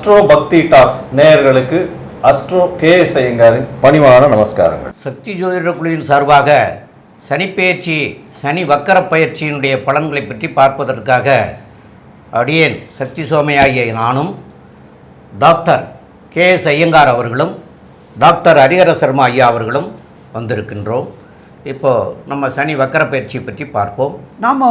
Astro பக்தி tax நேயர்களுக்கு astro KS ஐயங்காரின் பணிவான நமஸ்காரங்கள். சக்தி ஜோதிட குழுவின் சார்பாக சனிப்பெயர்ச்சி சனி வக்கர பயிற்சியினுடைய பலன்களை பற்றி பார்ப்பதற்காக அடியேன் சக்தி சோமையாகிய நானும் டாக்டர் KS ஐயங்கார் அவர்களும் டாக்டர் ஹரிஹர சர்மா ஐயா அவர்களும் வந்திருக்கின்றோம். இப்போது நம்ம சனி வக்கர பயிற்சி பற்றி பார்ப்போம். நாம்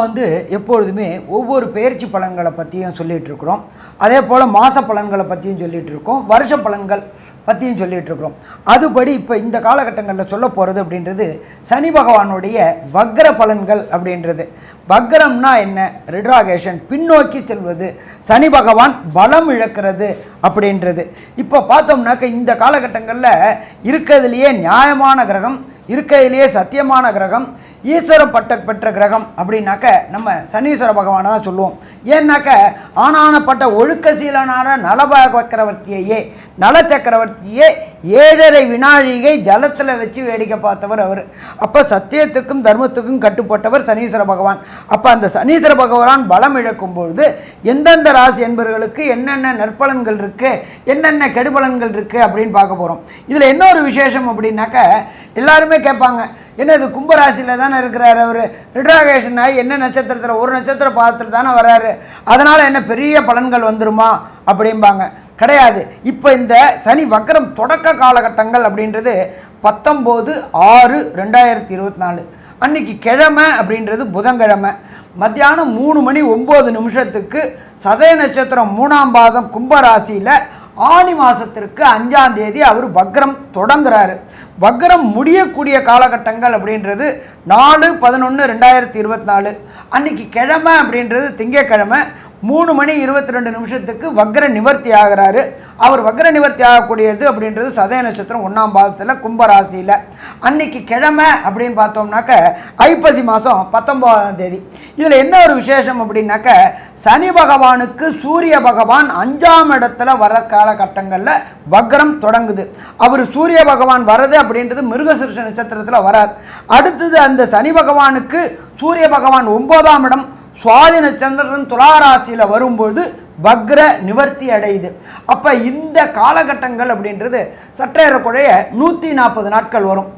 எப்பொழுதுமே ஒவ்வொரு பயிற்சி பலன்களை பற்றியும் சொல்லிகிட்ருக்குறோம். அதே போல் மாத பலன்களை பற்றியும் சொல்லிகிட்ருக்கோம், வருஷ பலன்கள் பற்றியும் சொல்லிகிட்ருக்குறோம். அதுபடி இப்போ இந்த காலகட்டங்களில் சொல்ல போகிறது அப்படின்றது சனி பகவானுடைய வக்ர பலன்கள் அப்படின்றது. வக்ரம்னா என்ன? ரிட்ராகேஷன், பின்னோக்கி செல்வது, சனி பகவான் பலம் இழக்கிறது அப்படின்றது. இப்போ பார்த்தோம்னாக்க இந்த காலகட்டங்களில் இருக்கிறதுலையே நியாயமான கிரகம், இருக்கிறதுலையே சத்தியமான கிரகம், ஈஸ்வர பட்டம் பெற்ற கிரகம் அப்படின்னாக்க நம்ம சனீஸ்வர பகவானை தான் சொல்லுவோம். ஏன்னாக்க ஆனானப்பட்ட ஒழுக்கசீலனான நலசக்கரவர்த்தியே 7.5 வினாழிகை ஜலத்தில் வச்சு வேடிக்கை பார்த்தவர் அவர். அப்போ சத்தியத்துக்கும் தர்மத்துக்கும் கட்டுப்பட்டவர் சனீஸ்வர பகவான். அப்போ அந்த சனீஸ்வர பகவான் பலம் இழக்கும் பொழுது எந்தெந்த ராசி என்பவர்களுக்கு என்னென்ன நற்பலன்கள் இருக்குது, என்னென்ன கெடுபலன்கள் இருக்குது அப்படின்னு பார்க்க போகிறோம். இதில் என்ன ஒரு விசேஷம் அப்படின்னாக்க எல்லாருமே கேட்பாங்க, என்ன இது கும்பராசியில் தானே இருக்கிறாரு அவர், ரிட்ராகேஷன் ஆகி என்ன நட்சத்திரத்தில் ஒரு நட்சத்திர பாதத்தில் தானே வராரு, அதனால் என்ன பெரிய பலன்கள் வந்துருமா அப்படிம்பாங்க. கிடையாது. இப்போ இந்த சனி வக்கரம் தொடக்க காலகட்டங்கள் அப்படின்றது 19/6/2024 அன்றைக்கி கிழமை அப்படின்றது புதன்கிழமை மத்தியானம் 3:09 சதய நட்சத்திரம் 3ஆம் பாதம் கும்பராசியில் ஆனி மாதத்திற்கு 5ஆம் தேதி அவர் வக்ரம் தொடங்குறாரு. வக்ரம் முடியக்கூடிய காலகட்டங்கள் அப்படின்றது 4/11/2024 அன்றைக்கி கிழமை அப்படின்றது திங்கக்கிழமை 3:22 வக்ர நிவர்த்தி ஆகிறாரு. அவர் வக்ர நிவர்த்தி ஆகக்கூடியது அப்படின்றது சதய நட்சத்திரம் 1ஆம் பாதத்தில் கும்பராசியில். அன்னைக்கு கிழமை அப்படின்னு பார்த்தோம்னாக்க ஐப்பசி மாதம் 19ஆம் தேதி. இதில் என்ன ஒரு விசேஷம் அப்படின்னாக்க சனி பகவானுக்கு சூரிய பகவான் 5ஆம் இடத்துல வர காலகட்டங்களில் வக்ரம் தொடங்குது. அவர் சூரிய பகவான் வர்றது அப்படின்றது மிருகசீரிஷ நட்சத்திரத்தில் வரார். அடுத்தது அந்த சனி பகவானுக்கு சூரிய பகவான் 9ஆம் இடம் சுவாதி நட்சத்திரம் துளாராசியில் வரும்பொழுது வக்ர நிவர்த்தி அடையுது. அப்போ இந்த காலகட்டங்கள் அப்படின்றது சற்றேறக்குறைய 140 நாட்கள் வரும்.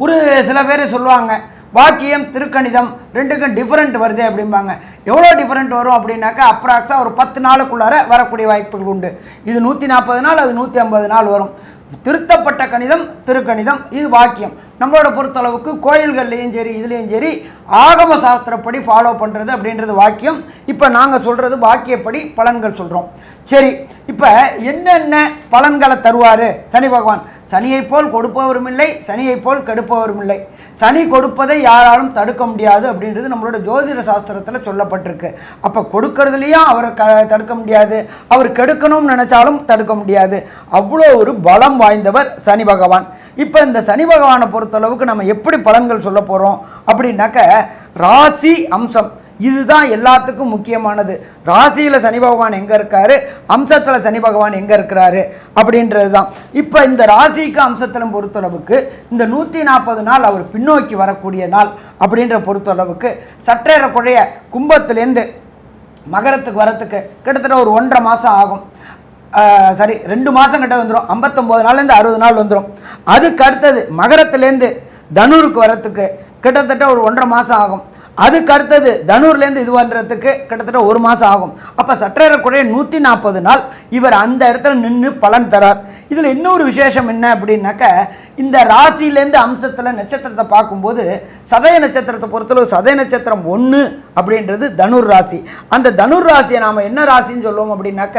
ஒரு சில பேர் சொல்லுவாங்க வாக்கியம் திருக்கணிதம் ரெண்டுக்கும் டிஃப்ரெண்ட் வருது அப்படிம்பாங்க. எவ்வளோ டிஃப்ரெண்ட் வரும் அப்படின்னாக்கா அப்ராக்ஸாக ஒரு 10 நாளுக்குள்ளார வரக்கூடிய வாய்ப்புகள் உண்டு. இது 140 நாள், அது 150 நாள் வரும். திருத்தப்பட்ட கணிதம் திருக்கணிதம், இது வாக்கியம். நம்மளோட பொறுத்தளவுக்கு கோயில்கள்லேயும் சரி இதுலேயும் சரி ஆகம சாஸ்திரப்படி ஃபாலோ பண்ணுறது அப்படின்றது வாக்கியம். இப்போ நாங்கள் சொல்கிறது வாக்கியப்படி பலன்கள் சொல்கிறோம். சரி, இப்போ என்னென்ன பலன்களை தருவார் சனி பகவான்? சனியை போல் கொடுப்பவரும் இல்லை, சனியை போல் கெடுப்பவரும் இல்லை. சனி கொடுப்பதை யாராலும் தடுக்க முடியாது அப்படின்றது நம்மளோட ஜோதிட சாஸ்திரத்தில் சொல்லப்பட்டிருக்கு. அப்போ கொடுக்கறதுலையும் அவரை தடுக்க முடியாது, அவர் கெடுக்கணும்னு நினச்சாலும் தடுக்க முடியாது. அவ்வளோ ஒரு பலம் வாய்ந்தவர் சனி பகவான். இப்போ இந்த சனி பகவானை பொறுத்தளவுக்கு நம்ம எப்படி பலன்கள் சொல்ல போகிறோம் அப்படின்னாக்க ராசி அம்சம் இதுதான் எல்லாத்துக்கும் முக்கியமானது. ராசியில் சனி பகவான் எங்கே இருக்காரு, அம்சத்தில் சனி பகவான் எங்கே இருக்கிறாரு அப்படின்றது தான். இப்போ இந்த ராசிக்கு அம்சத்தில் பொறுத்தளவுக்கு இந்த 140 நாள் அவர் பின்னோக்கி வரக்கூடிய நாள் அப்படின்ற பொறுத்தளவுக்கு சற்றேறக்குறைய கும்பத்துலேருந்து மகரத்துக்கு வரத்துக்கு கிட்டத்தட்ட ஒரு 1.5 மாதம் ஆகும். சரி, 2 மாதம் கிட்ட வந்துடும். 59 நாள்லேருந்து 60 நாள் வந்துடும். அதுக்கு அடுத்தது மகரத்துலேருந்து தனுருக்கு வரத்துக்கு கிட்டத்தட்ட ஒரு 1.5 மாதம் ஆகும். அதுக்கு அடுத்தது தனுர்லேருந்து இது பண்ணுறதுக்கு கிட்டத்தட்ட 1 மாதம் ஆகும். அப்போ சற்றேறக்குறைய 140 நாள் இவர் அந்த இடத்துல நின்று பலன் தரார். இதில் இன்னொரு விசேஷம் என்ன அப்படின்னாக்க இந்த ராசியிலேருந்து அம்சத்தில் நட்சத்திரத்தை பார்க்கும்போது சதய நட்சத்திரத்தை பொறுத்தளவு சதய நட்சத்திரம் 1 அப்படின்றது தனுர் ராசி. அந்த தனுர் ராசியை நாம் என்ன ராசின்னு சொல்லுவோம் அப்படின்னாக்க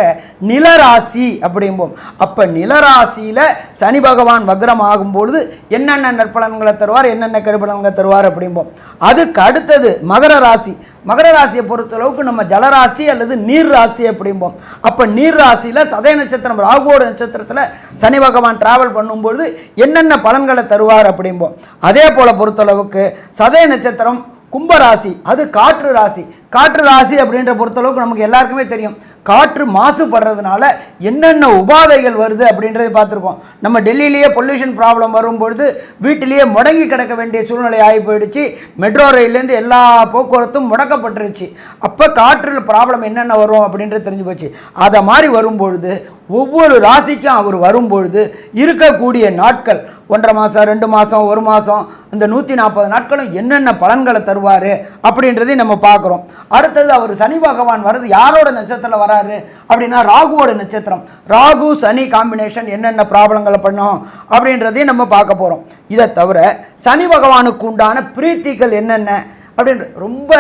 நிலராசி அப்படிம்போம். அப்போ நிலராசியில் சனி பகவான் வக்ரம் ஆகும்பொழுது என்னென்ன நற்பலன்களை தருவார், என்னென்ன கெடுபலன்களை தருவார் அப்படிம்போம். அதுக்கு அடுத்தது மகர ராசி. மகர ராசியை பொறுத்தளவுக்கு நம்ம ஜலராசி அல்லது நீர் ராசி அப்படிம்போம். அப்போ நீர் ராசியில் சதய நட்சத்திரம் ராகுவோட நட்சத்திரத்தில் சனி பகவான் டிராவல் பண்ணும்பொழுது என்னென்ன பலன்களை தருவார் அப்படிம்போம். அதே போல் பொறுத்தளவுக்கு சதய நட்சத்திரம் கும்பராசி, அது காற்று ராசி. காற்று ராசி அப்படின்ற பொறுத்தளவுக்கு நமக்கு எல்லாருக்குமே தெரியும். காற்று மாசுபடுறதுனால என்னென்ன உபாதைகள் வருது அப்படின்றத பார்த்துருக்கோம். நம்ம டெல்லியிலேயே பொல்யூஷன் ப்ராப்ளம் வரும்பொழுது வீட்டிலேயே முடங்கி கிடக்க வேண்டிய சூழ்நிலை ஆகி போயிடுச்சு. மெட்ரோ ரயிலேருந்து எல்லா போக்குவரத்தும் முடக்கப்பட்டுருச்சு. அப்போ காற்றில் ப்ராப்ளம் என்னென்ன வரும் அப்படின்றது தெரிஞ்சு போச்சு. அதை மாதிரி வரும்பொழுது ஒவ்வொரு ராசிக்கும் அவர் வரும்பொழுது இருக்கக்கூடிய நாட்கள் 1.5 மாதம் 2 மாதம் 1 மாதம் இந்த 140 நாட்களும் என்னென்ன பலன்களை தருவார் அப்படின்றதையும் நம்ம பார்க்குறோம். அடுத்தது அவர் சனி பகவான் வர்றது யாரோட நட்சத்திரத்தில் வராரு அப்படின்னா ராகுவோட நட்சத்திரம். ராகு சனி காம்பினேஷன் என்னென்ன ப்ராப்ளங்களை பண்ணும் அப்படின்றதையும் நம்ம பார்க்க போகிறோம். இதை தவிர சனி பகவானுக்கு உண்டான பிரீத்திகள் என்னென்ன அப்படின்ற ரொம்ப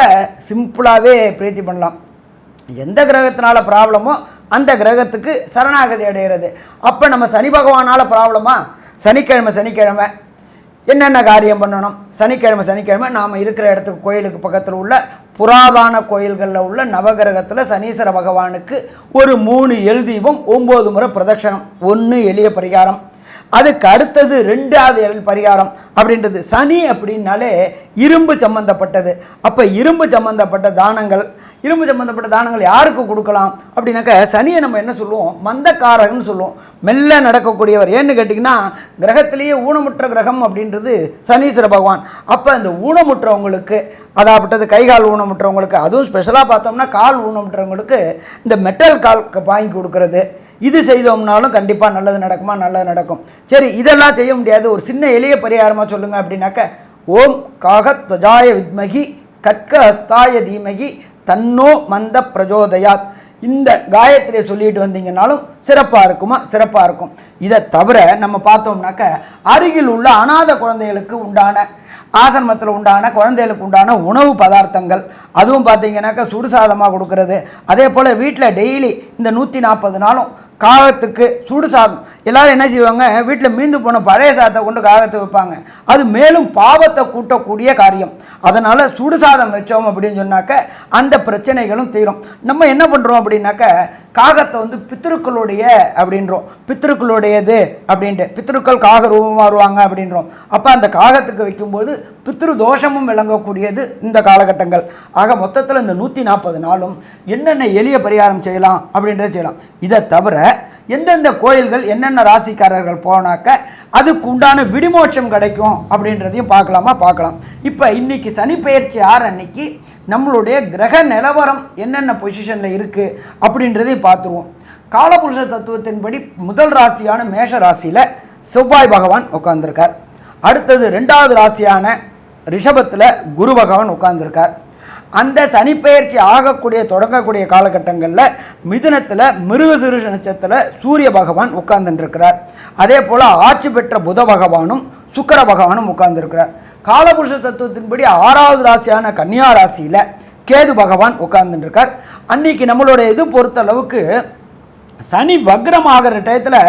சிம்பிளாகவே பிரீத்தி பண்ணலாம். எந்த கிரகத்தினால ப்ராப்ளமோ அந்த கிரகத்துக்கு சரணாகதி அடைகிறது. அப்போ நம்ம சனி பகவானால் ப்ராப்ளமா, சனிக்கிழமை என்னென்ன காரியம் பண்ணணும், சனிக்கிழமை நாம் இருக்கிற இடத்துக்கு கோயிலுக்கு பக்கத்தில் உள்ள புராதான கோயில்களில் உள்ள நவகிரகத்தில் சனீஸ்வர பகவானுக்கு ஒரு 3 எல் தீபம் 9 முறை பிரதட்சணம். 1 எளிய பரிகாரம். அதுக்கு அடுத்தது 2வது பரிகாரம் அப்படின்றது சனி அப்படின்னாலே இரும்பு சம்பந்தப்பட்டது. அப்போ இரும்பு சம்பந்தப்பட்ட தானங்கள் யாருக்கு கொடுக்கலாம் அப்படின்னாக்க சனியை நம்ம என்ன சொல்லுவோம், மந்தக்காரகன்னு சொல்லுவோம், மெல்ல நடக்கக்கூடியவர். ஏன்னு கேட்டிங்கன்னா கிரகத்திலேயே ஊனமுற்ற கிரகம் அப்படின்றது சனீஸ்வர பகவான். அப்போ இந்த ஊனமுற்றவங்களுக்கு, அதாப்பட்டது கைகால் ஊனமுற்றவங்களுக்கு, அதுவும் ஸ்பெஷலாக பார்த்தோம்னா கால் ஊனமுற்றவங்களுக்கு இந்த மெட்டல் கால் வாங்கி கொடுக்கறது, இது செய்தோம்னாலும் கண்டிப்பாக நல்லது நடக்குமா, நல்லது நடக்கும். சரி, இதெல்லாம் செய்ய முடியாது, ஒரு சின்ன எளிய பரிகாரமாக சொல்லுங்கள் அப்படின்னாக்க ஓம் காகத்வஜாய வித்மகி கட்க ஹஸ்தாய தீமகி தன்னோ மந்த பிரஜோதயாத் இந்த காயத்ரியை சொல்லிட்டு வந்தீங்கன்னாலும் சிறப்பாக இருக்கும். இதை தவிர நம்ம பார்த்தோம்னாக்க அருகில் உள்ள அநாத குழந்தைகளுக்கு உண்டான ஆசிரமத்தில் உண்டான குழந்தைகளுக்கு உண்டான உணவு பதார்த்தங்கள், அதுவும் பார்த்தீங்கன்னாக்கா சுடுசாதமாக கொடுக்கறது. அதே போல் வீட்டில் டெய்லி இந்த 140 நாளும் காகத்துக்கு சுடு சாதம். எல்லோரும் என்ன செய்வாங்க, வீட்டில் மீந்து போன பழைய சாதத்தை கொண்டு காகத்தை வைப்பாங்க. அது மேலும் பாவத்தை கூட்டக்கூடிய காரியம். அதனால் சுடு சாதம் வச்சோம் அப்படின்னு சொன்னாக்க அந்த பிரச்சனைகளும் தீரும். நம்ம என்ன பண்ணுறோம் அப்படின்னாக்க காகத்தை வந்து பித்ருக்களுடைய அப்படின்றோம், பித்ருக்களுடையது அப்படின்ட்டு, பித்ருக்கள் காக ரூபமாக வருவாங்க அப்படின்றோம். அப்போ அந்த காகத்துக்கு வைக்கும்போது பித்ரு தோஷமும் விளங்கக்கூடியது இந்த காலகட்டங்கள். ஆக மொத்தத்தில் இந்த 140 நாளும் என்னென்ன எளிய பரிகாரம் செய்யலாம் அப்படின்றத செய்யலாம். இதை தவிர எந்தெந்த கோயில்கள் என்னென்ன ராசிக்காரர்கள் போனாக்க அதுக்கு உண்டான விடுமோட்சம் கிடைக்கும் அப்படின்றதையும் பார்க்கலாம். இப்போ இன்றைக்கி சனிப்பெயர்ச்சி 6 அன்னைக்கு நம்மளுடைய கிரக நிலவரம் என்னென்ன பொசிஷனில் இருக்குது அப்படின்றதையும் பார்த்துருவோம். காலபுருஷ தத்துவத்தின்படி முதல் ராசியான மேஷ ராசியில் செவ்வாய் பகவான் உட்கார்ந்துருக்கார். அடுத்தது 2வது ராசியான ரிஷபத்தில் குரு பகவான் உட்கார்ந்துருக்கார். அந்த சனிப்பெயர்ச்சி தொடங்கக்கூடிய காலகட்டங்களில் மிதுனத்தில் மிருகசீரிஷ நட்சத்திரத்தில் சூரிய பகவான் உட்கார்ந்துருக்கிறார். அதே போல் ஆட்சி பெற்ற புத பகவானும் சுக்கிர பகவானும் உட்கார்ந்துருக்கிறார். காலபுருஷ தத்துவத்தின்படி 6வது ராசியான கன்னியா ராசியில் கேது பகவான் உட்கார்ந்துருக்கார். அன்றைக்கி நம்மளோட இது பொறுத்தளவுக்கு சனி வக்ரம் ஆகிற டயத்தில்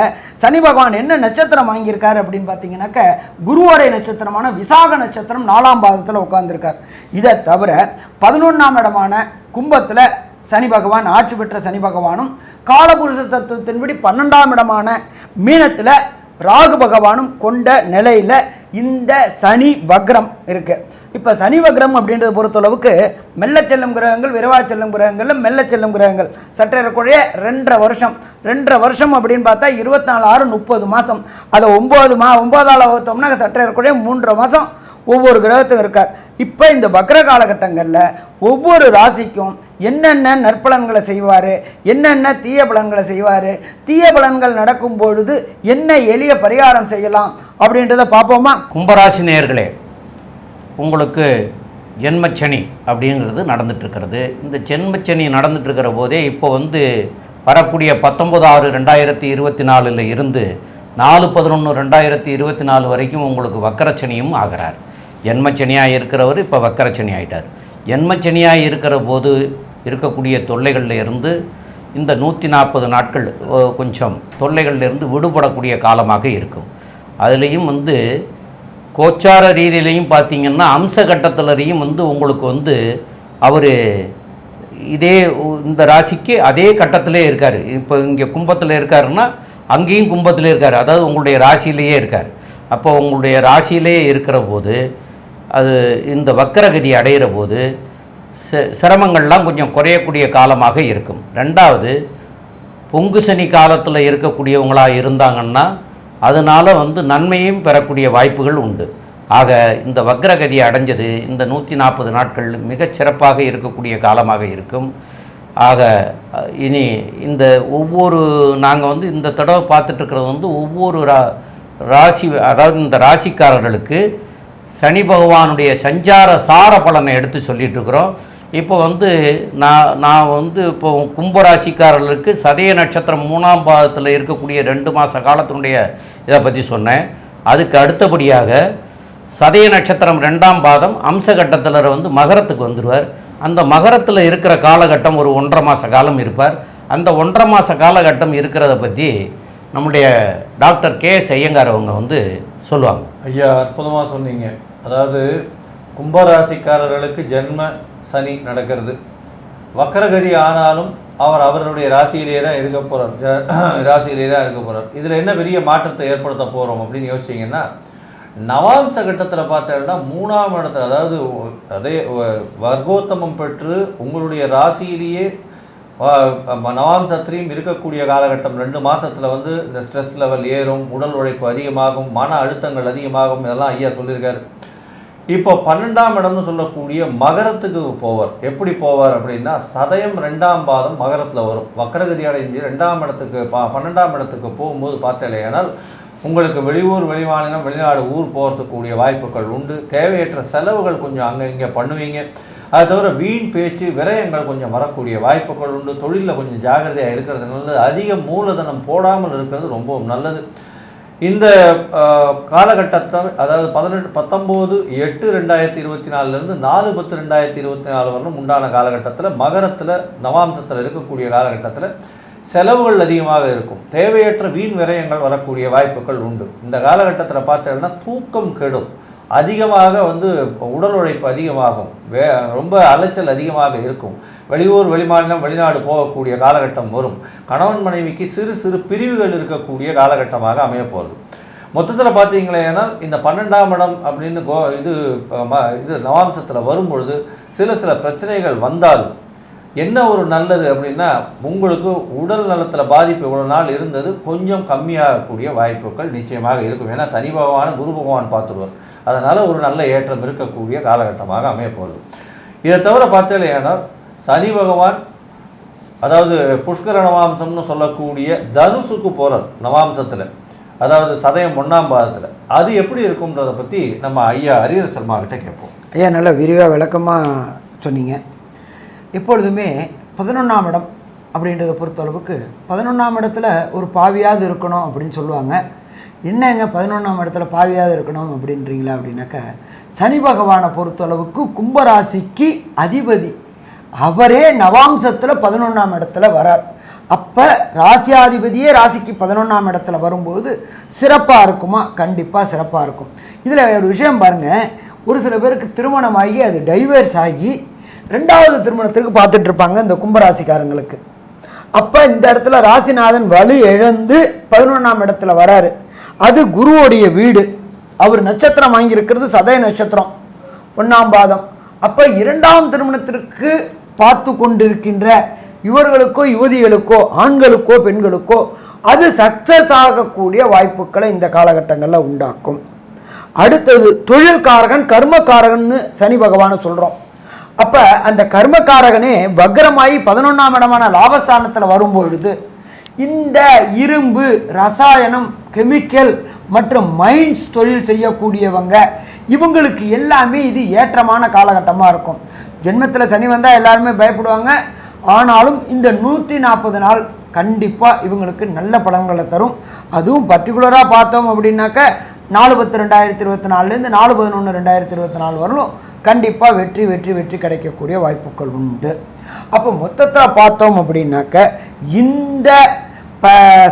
சனி பகவான் என்ன நட்சத்திரம் வாங்கியிருக்கார் அப்படின்னு பார்த்தீங்கன்னாக்க குருவோடைய நட்சத்திரமான விசாக நட்சத்திரம் 4ஆம் பாதத்தில் உட்கார்ந்துருக்கார். இதை தவிர 11ஆம் இடமான கும்பத்தில் சனி பகவான் ஆட்சி பெற்ற சனி பகவானும் காலபுருஷ தத்துவத்தின்படி 12ஆம் இடமான மீனத்தில் ராகு பகவானும் கொண்ட நிலையில் இந்த சனி வக்ரம் இருக்குது. இப்போ சனி வக்ரம் அப்படின்றத பொறுத்தளவுக்கு மெல்ல செல்லும் கிரகங்கள், விரைவாக செல்லும் கிரகங்களில் மெல்ல செல்லும் கிரகங்கள் சற்றேறக்குறைய 2.5 வருஷம் அப்படின்னு பார்த்தா 24 6 30 மாதம். அதை 9ஆல் வகுத்தோம்னா சற்றேறக்குறைய 3.5 மாதம் ஒவ்வொரு கிரகத்துக்கும் இருக்கார். இப்போ இந்த வக்ர காலகட்டங்களில் ஒவ்வொரு ராசிக்கும் என்னென்ன நற்பலன்களை செய்வார், என்னென்ன தீய பலன்களை செய்வார், தீய பலன்கள் நடக்கும் பொழுது என்ன எளிய பரிகாரம் செய்யலாம் அப்படின்றத பார்ப்போமா? கும்பராசி நேயர்களே, உங்களுக்கு ஜென்மச்சனி அப்படிங்கிறது நடந்துட்டுருக்கிறது. இந்த ஜென்மச்சனி நடந்துட்டுருக்கிற போதே இப்போ வரக்கூடிய 19/6/2024 இருந்து 4/11/2024 வரைக்கும் உங்களுக்கு வக்கரச்சனியும் ஆகிறார். ஜென்மச்சனியாக இருக்கிறவர் இப்போ வக்கரச்சனி ஆகிட்டார். ஜென்மச்சனியாக இருக்கிற போது இருக்கக்கூடிய தொல்லைகளில் இருந்து இந்த 140 நாட்கள் கொஞ்சம் தொல்லைகளிலிருந்து விடுபடக்கூடிய காலமாக இருக்கும். அதுலேயும் கோச்சார ரீதியிலையும் பார்த்திங்கன்னா அம்ச கட்டத்திலையும் உங்களுக்கு அவர் இதே இந்த ராசிக்கு அதே கட்டத்திலே இருக்கார். இப்போ இங்கே கும்பத்தில் இருக்காருன்னா அங்கேயும் கும்பத்தில் இருக்கார், அதாவது உங்களுடைய ராசியிலேயே இருக்கார். அப்போ உங்களுடைய ராசியிலே இருக்கிற போது அது இந்த வக்கரகதி அடைகிற போது சிரமங்கள்லாம் கொஞ்சம் குறையக்கூடிய காலமாக இருக்கும். ரெண்டாவது, பொங்கு சனி காலத்தில் இருக்கக்கூடியவங்களாக இருந்தாங்கன்னா அதனால் நன்மையும் பெறக்கூடிய வாய்ப்புகள் உண்டு. ஆக இந்த வக்ரகதியை அடைஞ்சது இந்த 140 நாட்கள் மிகச்சிறப்பாக இருக்கக்கூடிய காலமாக இருக்கும். ஆக இனி இந்த ஒவ்வொரு நாங்கள் இந்த தடவை பார்த்துட்ருக்கிறது ஒவ்வொரு ராசி, அதாவது இந்த ராசிக்காரர்களுக்கு சனி பகவானுடைய சஞ்சார சார பலனை எடுத்து சொல்லிகிட்ருக்குறோம். இப்போ நான் இப்போ கும்பராசிக்காரர்களுக்கு சதய நட்சத்திரம் 3ஆம் பாதத்தில் இருக்கக்கூடிய 2 மாத காலத்தினுடைய இதை பற்றி சொன்னேன். அதுக்கு அடுத்தபடியாக சதய நட்சத்திரம் 2ஆம் பாதம் அம்சகட்டத்தில் மகரத்துக்கு வந்துடுவார். அந்த மகரத்தில் இருக்கிற காலகட்டம் ஒரு 1.5 மாத காலம் இருப்பார். அந்த 1.5 மாத காலகட்டம் இருக்கிறத பற்றி நம்முடைய டாக்டர் கே.எஸ். ஐயங்கார் அவங்க சொல்லுவாங்க. ஐயா, அற்புதமாக சொன்னீங்க. அதாவது கும்பராசிக்காரர்களுக்கு ஜென்ம சனி நடக்கிறது. வக்கரகதி ஆனாலும் அவருடைய ராசியிலே தான் இருக்க போகிறார். இதில் என்ன பெரிய மாற்றத்தை ஏற்படுத்த போகிறோம் அப்படின்னு யோசிச்சிங்கன்னா, நவாம்ச கட்டத்தில் பார்த்தோம்னா 3ஆம் இடத்துல, அதாவது அதே வர்க்கோத்தமம் பெற்று உங்களுடைய ராசியிலேயே நவாம்சத்திலையும் இருக்கக்கூடிய காலகட்டம் 2 மாதத்தில் இந்த ஸ்ட்ரெஸ் லெவல் ஏறும், உடல் உழைப்பு அதிகமாகும், மன அழுத்தங்கள் அதிகமாகும். இதெல்லாம் ஐயா சொல்லியிருக்காரு. இப்போ 12ஆம் இடம்னு சொல்லக்கூடிய மகரத்துக்கு போவார். எப்படி போவார் அப்படின்னா, சதயம் 2ஆம் பாதம் மகரத்தில் வரும். வக்கரகதி அடைஞ்சு 2ஆம் இடத்துக்கு 12ஆம் இடத்துக்கு போகும்போது பார்த்தேனால் உங்களுக்கு வெளியூர், வெளிமாநிலம், வெளிநாடு ஊர் போகிறதுக்கூடிய வாய்ப்புகள் உண்டு. தேவையற்ற செலவுகள் கொஞ்சம் அங்கே இங்கே பண்ணுவீங்க. அது தவிர வீண் பேச்சு, விரயங்கள் கொஞ்சம் வரக்கூடிய வாய்ப்புகள் உண்டு. தொழிலில் கொஞ்சம் ஜாகிரதையாக இருக்கிறது நல்லது. அதிக மூலதனம் போடாமல் இருக்கிறது ரொம்பவும் நல்லது. இந்த காலகட்டத்தை, அதாவது 19/8/2024 4/10/2024 வரலும் உண்டான காலகட்டத்தில் மகரத்தில் நவாம்சத்தில் இருக்கக்கூடிய காலகட்டத்தில் செலவுகள் அதிகமாக இருக்கும். தேவையற்ற வீண் விரயங்கள் வரக்கூடிய வாய்ப்புகள் உண்டு. இந்த காலகட்டத்தில் பார்த்தீங்கன்னா தூக்கம் கெடும், அதிகமாக உடல் உழைப்பு அதிகமாகும், ரொம்ப அலைச்சல் அதிகமாக இருக்கும். வெளியூர், வெளிமாநிலம், வெளிநாடு போகக்கூடிய காலகட்டம் வரும். கணவன் மனைவிக்கு சிறு சிறு பிரிவுகள் இருக்கக்கூடிய காலகட்டமாக அமைய போகிறது. மொத்தத்தில் பார்த்தீங்களேன்னா இந்த 12ஆம் இடம் அப்படின்னு இது நவாம்சத்தில் வரும்பொழுது சில பிரச்சனைகள் வந்தாலும் என்ன ஒரு நல்லது அப்படின்னா, உங்களுக்கு உடல் நலத்தில் பாதிப்பு இவ்வளோ நாள் இருந்தது கொஞ்சம் கம்மியாகக்கூடிய வாய்ப்புகள் நிச்சயமாக இருக்கும். ஏன்னா சனி பகவான், குரு பகவான் பார்த்துருவார். அதனால் ஒரு நல்ல ஏற்றம் இருக்கக்கூடிய காலகட்டமாக அமைய போகுது. இதை தவிர பார்த்தீங்கன்னா சனி பகவான், அதாவது புஷ்கர நவாம்சம்னு சொல்லக்கூடிய தனுசுக்கு போகிறார் நவாம்சத்தில், அதாவது சதயம் 1ஆம் பாதத்தில். அது எப்படி இருக்கும்ன்றதை பற்றி நம்ம ஐயா ஹரிஹர சர்மா கிட்ட கேட்போம். ஐயா, நல்லா விரிவாக விளக்கமாக சொன்னீங்க. எப்பொழுதுமே 11ஆம் இடம் அப்படின்றத பொறுத்தளவுக்கு 11ஆம் இடத்துல ஒரு பாவியாவது இருக்கணும் அப்படின்னு சொல்லுவாங்க. என்னங்க 11ஆம் இடத்துல பாவியாவது இருக்கணும் அப்படின்றீங்களா அப்படின்னாக்கா, சனி பகவானை பொறுத்தளவுக்கு கும்பராசிக்கு அதிபதி அவரே நவாம்சத்தில் 11ஆம் இடத்துல வரார். அப்போ ராசியாதிபதியே ராசிக்கு 11ஆம் இடத்துல வரும்போது சிறப்பாக இருக்குமா? கண்டிப்பாக சிறப்பாக இருக்கும். இதில் ஒரு விஷயம் பாருங்கள், ஒரு சில பேருக்கு திருமணமாகி அது டைவர்ஸ் ஆகி 2வது திருமணத்திற்கு பார்த்துட்ருப்பாங்க இந்த கும்பராசிக்காரங்களுக்கு. அப்போ இந்த இடத்துல ராசிநாதன் வலு இழந்து 11ஆம் இடத்துல வராரு. அது குருவோடைய வீடு. அவர் நட்சத்திரம் வாங்கியிருக்கிறது சதய நட்சத்திரம் 1ஆம் பாதம். அப்போ 2ஆம் திருமணத்திற்கு பார்த்து கொண்டிருக்கின்ற இவர்களுக்கோ, யுவதிகளுக்கோ, ஆண்களுக்கோ, பெண்களுக்கோ அது சக்சஸ் ஆகக்கூடிய வாய்ப்புகளை இந்த காலகட்டங்களில் உண்டாக்கும். அடுத்தது தொழில்காரகன், கர்மக்காரகன்னு சனி பகவானை சொல்கிறோம். அப்போ அந்த கர்மக்காரகனே வக்ரமாயி 11ஆம் இடமான லாபஸ்தானத்தில் வரும்பொழுது இந்த இரும்பு, ரசாயனம், கெமிக்கல் மற்றும் மைன்ஸ் தொழில் செய்யக்கூடியவங்க இவங்களுக்கு எல்லாமே இது ஏற்றமான காலகட்டமாக இருக்கும். ஜென்மத்தில் சனி வந்தால் எல்லாருமே பயப்படுவாங்க. ஆனாலும் இந்த 140 நாள் கண்டிப்பாக இவங்களுக்கு நல்ல பலன்களை தரும். அதுவும் பர்டிகுலராக பார்த்தோம் அப்படின்னாக்க 4/10/2024 4/11/2024 வரலும் கண்டிப்பாக வெற்றி கிடைக்கக்கூடிய வாய்ப்புகள் உண்டு. அப்போ மொத்தத்தில் பார்த்தோம் அப்படின்னாக்க இந்த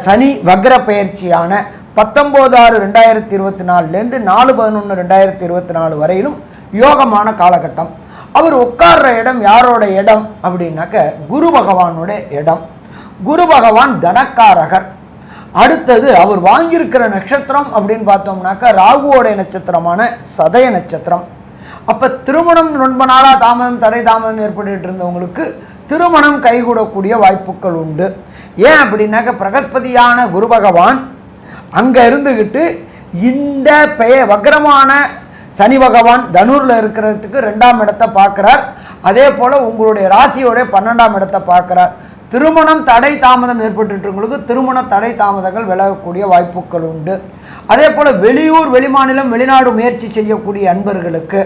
சனி வக்ர பயிற்சியான 19/6/2024 4/11/2024 வரையிலும் யோகமான காலகட்டம். அவர் உட்கார்ற இடம் யாரோட இடம் அப்படின்னாக்க குரு பகவானோட இடம். குரு பகவான் தனக்காரகர். அடுத்தது அவர் வாங்கியிருக்கிற நட்சத்திரம் அப்படின்னு பார்த்தோம்னாக்க ராகுவோடைய நட்சத்திரமான சதய நட்சத்திரம். அப்போ திருமணம் ரொம்ப நாளாக தாமதம் தடை தாமதம் ஏற்பட்டு இருந்தவங்களுக்கு திருமணம் கைகூடக்கூடிய வாய்ப்புகள் உண்டு. ஏன் அப்படின்னாக்க பிரகஸ்பதியான குரு பகவான் அங்கே இருந்துக்கிட்டு இந்த வக்ரமான சனி பகவான் தனுரில் இருக்கிறதுக்கு 2ஆம் இடத்தை பார்க்குறார். அதே போல் உங்களுடைய ராசியோட 12ஆம் இடத்தை பார்க்குறார். திருமணம் தடை தாமதம் ஏற்பட்டுருக்கு திருமண தடை தாமதங்கள் விலகக்கூடிய வாய்ப்புகள் உண்டு. அதே போல் வெளியூர் வெளிமாநிலம் வெளிநாடு முயற்சி செய்யக்கூடிய அன்பர்களுக்கு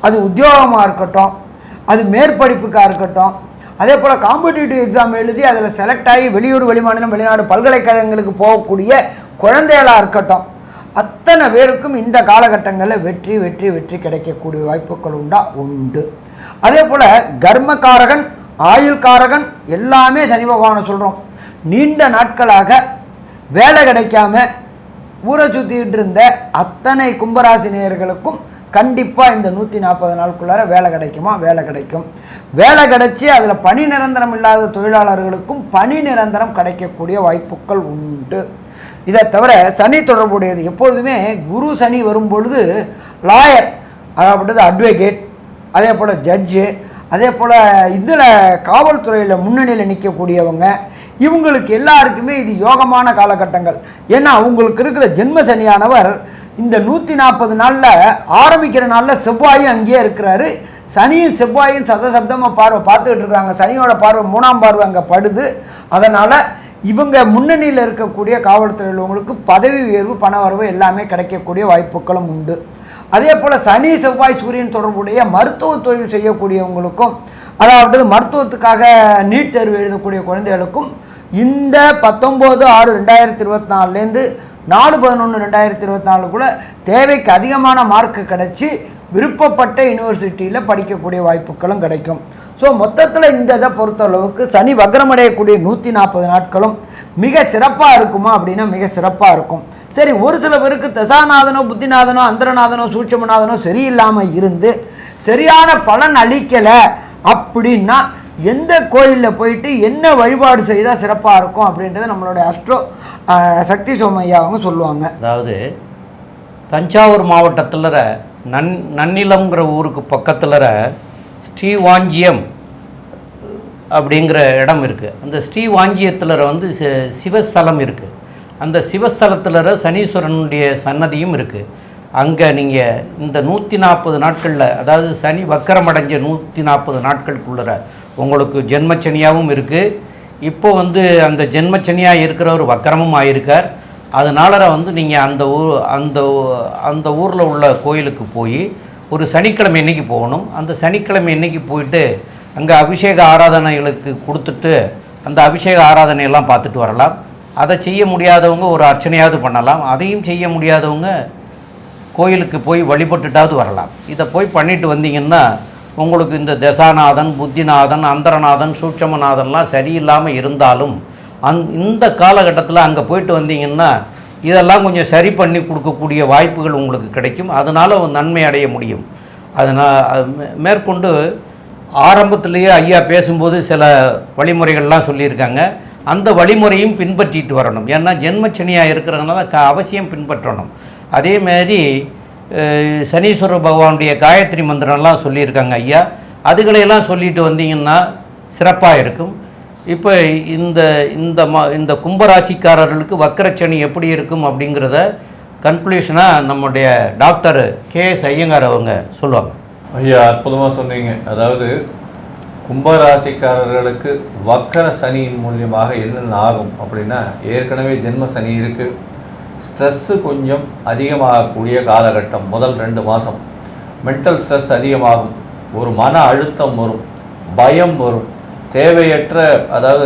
அது உத்தியோகமாக இருக்கட்டும், அது மேற்படிப்புக்காக இருக்கட்டும், அதே போல் காம்படிட்டிவ் எக்ஸாம் எழுதி அதில் செலக்ட் ஆகி வெளியூர் வெளிமாநிலம் வெளிநாடு பல்கலைக்கழகங்களுக்கு போகக்கூடிய குழந்தைகளாக இருக்கட்டும், அத்தனை பேருக்கும் இந்த காலகட்டங்களில் வெற்றி வெற்றி வெற்றி கிடைக்கக்கூடிய வாய்ப்புகள் உண்டு. அதே போல் கர்மகாரகன் ஆயுள்காரகன் எல்லாமே சனி பகவானை சொல்கிறோம். நீண்ட நாட்களாக வேலை கிடைக்காம ஊரை சுற்றிக்கிட்டு இருந்த அத்தனை கும்பராசி நேயர்களுக்கும் கண்டிப்பாக இந்த 140 நாளுக்குள்ளார வேலை கிடைக்குமா? வேலை கிடைக்கும். வேலை கிடைச்சி அதில் பணி நிரந்தரம் இல்லாத தொழிலாளர்களுக்கும் பணி நிரந்தரம் கிடைக்கக்கூடிய வாய்ப்புகள் உண்டு. இதை தவிர சனி தொடர்புடையது எப்பொழுதுமே குரு சனி வரும்பொழுது லாயர், அதாவது அட்வொகேட், அதே போல் ஜட்ஜு, அதே போல் இதில் காவல்துறையில் முன்னணியில் நிற்கக்கூடியவங்க, இவங்களுக்கு எல்லாருக்குமே இது யோகமான காலகட்டங்கள். ஏன்னா அவங்களுக்கு இருக்கிற ஜென்ம சனியானவர் இந்த 140 நாளில் ஆரம்பிக்கிற நாளில் செவ்வாயும் அங்கேயே இருக்கிறாரு. சனியும் செவ்வாயும் சதசப்தமாக பார்த்துக்கிட்டு இருக்கிறாங்க. சனியோட பார்வை 3ஆம் பார்வை அங்கே படுது. அதனால் இவங்க முன்னணியில் இருக்கக்கூடிய காவல்துறையில் உங்களுக்கு பதவி உயர்வு பண வரவு எல்லாமே கிடைக்கக்கூடிய வாய்ப்புகளும் உண்டு. அதே போல் சனி செவ்வாய் சூரியன் தொடர்புடைய மருத்துவ தொழில் செய்யக்கூடியவங்களுக்கும், அதாவது மருத்துவத்துக்காக நீட் தேர்வு எழுதக்கூடிய குழந்தைகளுக்கும் இந்த 19/6/2024 4/11/2024 தேவைக்கு அதிகமான மார்க்கு கிடச்சி விருப்பப்பட்ட யூனிவர்சிட்டியில் படிக்கக்கூடிய வாய்ப்புகளும் கிடைக்கும். ஸோ மொத்தத்தில் இந்த இதை பொறுத்தளவுக்கு சனி வக்ரமடையக்கூடிய 140 நாட்களும் மிக சிறப்பாக இருக்குமா அப்படின்னா மிக சிறப்பாக இருக்கும். சரி, ஒரு சில பேருக்கு தசாநாதனோ புத்திநாதனோ அந்தரநாதனோ சூட்சமநாதனோ சரியில்லாமல் இருந்து சரியான பலன் அளிக்கலை அப்படின்னா எந்த கோயிலில் போயிட்டு என்ன வழிபாடு செய்தால் சிறப்பாக இருக்கும் அப்படின்றத நம்மளுடைய அஸ்ட்ரோ சக்தி சோமையா அவங்க சொல்லுவாங்க. அதாவது தஞ்சாவூர் மாவட்டத்தில் நன்னிலம்ங்கிற ஊருக்கு பக்கத்தில் ஸ்ரீவாஞ்சியம் அப்படிங்கிற இடம் இருக்குது. அந்த ஸ்ரீவாஞ்சியத்தில் வந்து சிவஸ்தலம் இருக்குது. அந்த சிவஸ்தலத்தில் சனீஸ்வரனுடைய சன்னதியும் இருக்குது. அங்கே நீங்கள் இந்த 140 நாட்களில், அதாவது சனி வக்கரமடைஞ்ச 140 நாட்களுக்குள்ள உங்களுக்கு ஜென்மச்சனியாகவும் இருக்குது. இப்போ வந்து அந்த ஜென்மச்சனியாக இருக்கிறவர் வக்கரமும் ஆகியிருக்கார். அதனால வந்து நீங்கள் அந்த ஊரில் உள்ள கோயிலுக்கு போய் ஒரு சனிக்கிழமை அன்னைக்கு போகணும். அந்த சனிக்கிழமை அன்னைக்கு போயிட்டு அங்கே அபிஷேக ஆராதனைகளுக்கு கொடுத்துட்டு அந்த அபிஷேக ஆராதனையெல்லாம் பார்த்துட்டு வரலாம். அதை செய்ய முடியாதவங்க ஒரு அர்ச்சனையாவது பண்ணலாம். அதையும் செய்ய முடியாதவங்க கோயிலுக்கு போய் வழிபட்டுட்டாவது வரலாம். இதை போய் பண்ணிட்டு வந்தீங்கன்னா உங்களுக்கு இந்த தசாநாதன் புத்திநாதன் அந்தரநாதன் சூட்சமநாதன்லாம் சரியில்லாமல் இருந்தாலும் இந்த காலகட்டத்தில் அங்கே போயிட்டு வந்தீங்கன்னா இதெல்லாம் கொஞ்சம் சரி பண்ணி கொடுக்கக்கூடிய வாய்ப்புகள் உங்களுக்கு கிடைக்கும். அதனால் நன்மை அடைய முடியும். அதனால் மேற்கொண்டு ஆரம்பத்திலேயே ஐயா பேசும்போது சில வழிமுறைகள்லாம் சொல்லியிருக்காங்க. அந்த வழிமுறையும் பின்பற்றிட்டு வரணும். ஏன்னா ஜென்மச்சனியாக இருக்கிறதுனால அவசியம் பின்பற்றணும். அதேமாரி சனீஸ்வர பகவானுடைய காயத்ரி மந்திரம்லாம் சொல்லியிருக்காங்க ஐயா. அதுகளையெல்லாம் சொல்லிட்டு வந்தீங்கன்னா சிறப்பாக இருக்கும். இப்போ இந்த கும்பராசிக்காரர்களுக்கு வக்கரச்சனி எப்படி இருக்கும் அப்படிங்கிறத கன்க்ளூஷனாக நம்முடைய டாக்டர் KS ஐயங்கார் அவங்க சொல்லுவாங்க. ஐயா, அற்புதமாக சொன்னீங்க. அதாவது கும்பராசிக்காரர்களுக்கு வக்கர சனியின் மூலியமாக என்னென்ன ஆகும் அப்படின்னா, ஏற்கனவே ஜென்ம சனி இருக்குது. ஸ்ட்ரெஸ்ஸு கொஞ்சம் அதிகமாகக்கூடிய காலகட்டம். முதல் 2 மாதம் மென்டல் ஸ்ட்ரெஸ் அதிகமாகும். ஒரு மன அழுத்தம் வரும், பயம் வரும், தேவையற்ற அதாவது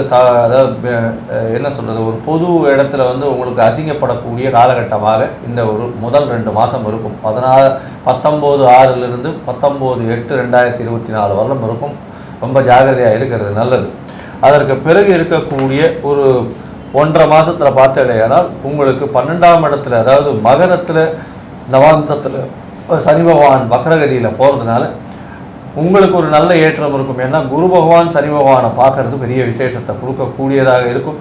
என்ன சொல்கிறது, ஒரு பொது இடத்துல வந்து உங்களுக்கு அசிங்கப்படக்கூடிய காலகட்டமாக இந்த ஒரு முதல் 2 மாதம் இருக்கும். 19/6 19/8/2024 வரலும் இருக்கும். ரொம்ப ஜாகிரதையாக இருக்கிறது நல்லது. அதற்கு பிறகு இருக்கக்கூடிய ஒரு 1.5 மாதத்தில் பார்த்தேனால் உங்களுக்கு 12ஆம் இடத்துல, அதாவது மகரத்தில் நவாம்சத்தில் சனி பகவான் வக்ரகதியில் போகிறதுனால உங்களுக்கு ஒரு நல்ல ஏற்றம் இருக்கும். ஏன்னா குரு பகவான் சனி பகவானை பார்க்கறது பெரிய விசேஷத்தை கொடுக்கக்கூடியதாக இருக்கும்.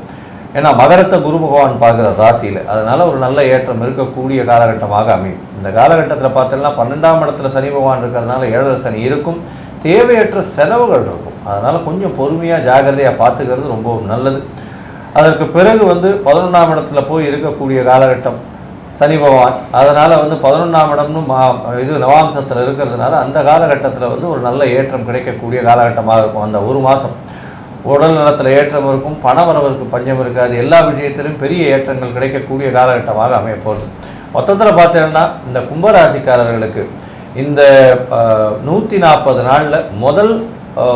ஏன்னா மகரத்தை குரு பகவான் பார்க்குற ராசியில், அதனால் ஒரு நல்ல ஏற்றம் இருக்கக்கூடிய காலகட்டமாக அமையும். இந்த காலகட்டத்தில் பார்த்தீங்கன்னா 12ஆம் இடத்துல சனி பகவான் இருக்கிறதுனால 7 சனி இருக்கும், தேவையற்ற செலவுகள் இருக்கும். அதனால் கொஞ்சம் பொறுமையாக ஜாகிரதையாக பார்த்துக்கிறது ரொம்ப நல்லது. அதற்கு பிறகு 11ஆம் இடத்துல போய் இருக்கக்கூடிய காலகட்டம் சனி பகவான், அதனால் 11ஆம் இடம்னு இது நவாம்சத்தில் இருக்கிறதுனால அந்த காலகட்டத்தில் ஒரு நல்ல ஏற்றம் கிடைக்கக்கூடிய காலகட்டமாக இருக்கும். அந்த ஒரு மாதம் உடல் நலத்தில் ஏற்றம் இருக்கும், பண வரவருக்கு பஞ்சம் இருக்காது, எல்லா விஷயத்திலும் பெரிய ஏற்றங்கள் கிடைக்கக்கூடிய காலகட்டமாக அமைய போகிறது. மொத்தத்தில் பார்த்தீங்கன்னா இந்த கும்பராசிக்காரர்களுக்கு இந்த 140 நாளில் முதல்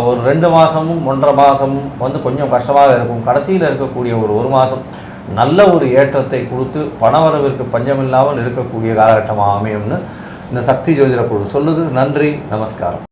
ஒரு 2 மாதமும் 1.5 மாதமும் கொஞ்சம் கஷ்டமாக இருக்கும். கடைசியில் இருக்கக்கூடிய ஒரு மாதம் நல்ல ஒரு ஏற்றத்தை கொடுத்து பணவரவிற்கு பஞ்சமில்லாமல் இருக்கக்கூடிய காலகட்டமாக அமையும்னு இந்த சக்தி ஜோதிட குழு சொல்லுது. நன்றி, நமஸ்காரம்.